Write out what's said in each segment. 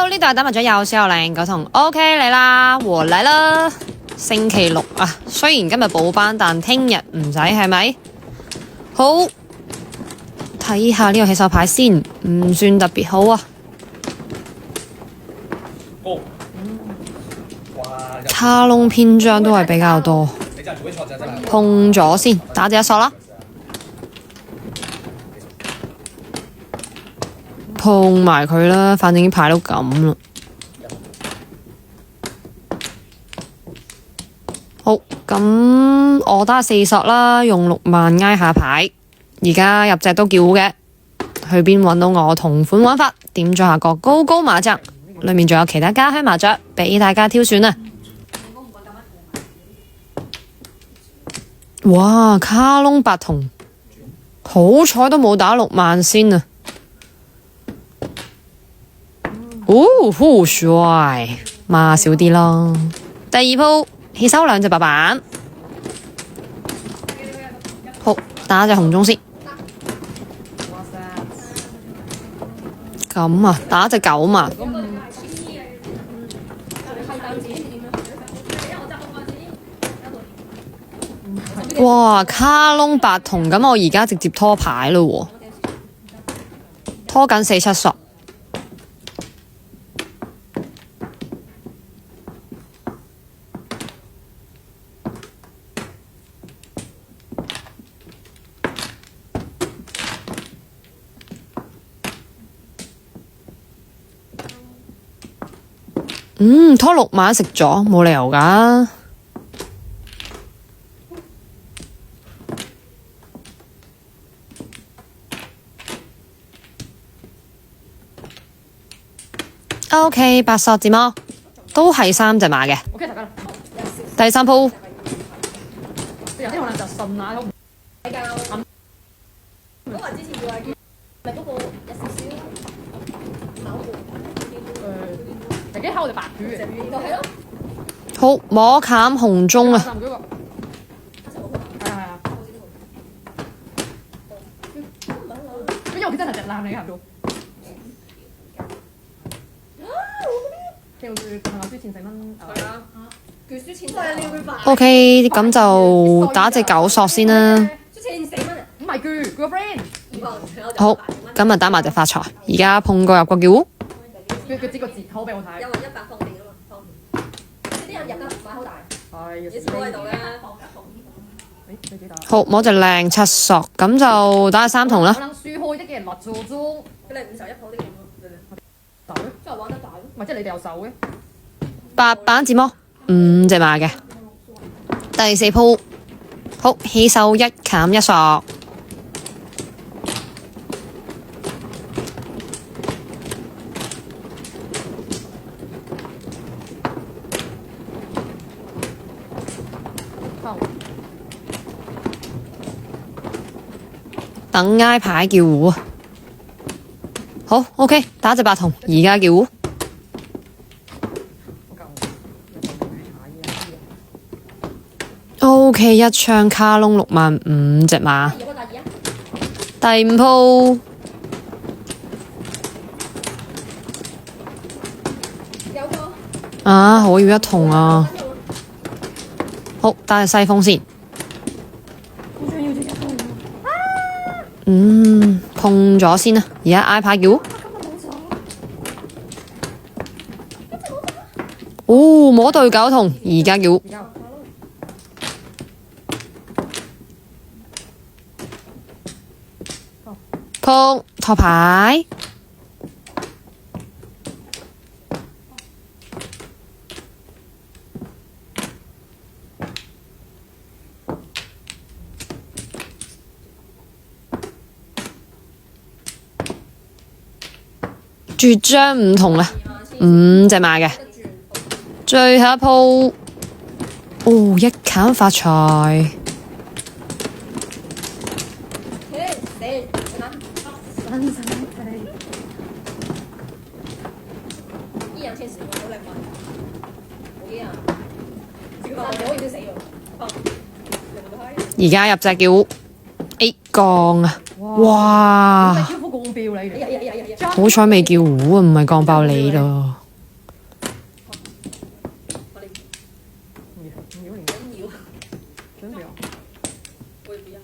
Hello， 呢度係打麻雀有小有靚嗰同 OK 嚟啦，和嚟啦。星期六啊，雖然今日補班，但聽日唔使係咪？好，睇下呢個起手牌先，唔算特別好啊。卡窿篇章都係比較多，碰咗先，打隻一索啦。碰埋佢啦，反正啲牌都咁啦。好，咁我打4索啦，用6萬挨下牌。而家入隻都叫嘅，去邊揾到我同款玩法？點咗下個高高麻雀，裏面仲有其他家鄉麻雀俾大家挑選啊！哇，卡窿8筒，好彩都冇打6萬先啊！好帥，孖少啲咯。第二鋪起手2隻白板，好，打隻紅中先。咁啊，打隻9嘛。哇，卡窿8筒，咁我而家直接拖牌咯喎，拖緊4、7索。拖6萬食咗，冇理由噶。OK， 8索字魔都係3隻馬嘅。第3鋪有啲可能就順啦，比較都話之前叫阿咪嗰個有少少跑步自己敲我哋白魚嘅，就係咯。好，摸砍紅中啊！係啊，因為我真係隻攬你行到。叫佢朋友輸錢4蚊。係啊，叫輸錢4蚊。OK， 咁就打隻9索先啦。輸錢4蚊，唔係佢個 friend。好，咁啊打埋隻發財。而家碰過入個叫。佢知個字好俾我睇。因為100方便啊嘛，方便。啲人入得買好大。係。你坐喺度嘅。好，摸隻靚7索，咁就打3筒啦。可能輸開啲嘅人落咗啫。佢哋51鋪啲嘅。大真係玩得大咯，咪即係你哋有手嘅。8板字魔5隻馬嘅。第4鋪，好，起手1砍1索。等挨牌叫胡啊！好 ，OK， 打隻8筒，而家叫胡。OK， 一槍卡窿6萬5隻馬。第5鋪，啊，我要1筒啊！好，打隻西風先。碰咗先啦，而家挨牌叫。哦，摸對9筒，而家叫。碰托牌。絕張5筒啊，5隻馬嘅。最後一鋪，哦，一砍發財。而家入隻叫 A 降啊！哇！好彩未叫糊啊，唔係降爆你咯〜要你真要，真不要。我也不要。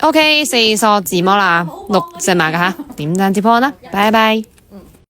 OK，4索字幕啦，6隻馬噶吓，點讚接波啦，拜拜。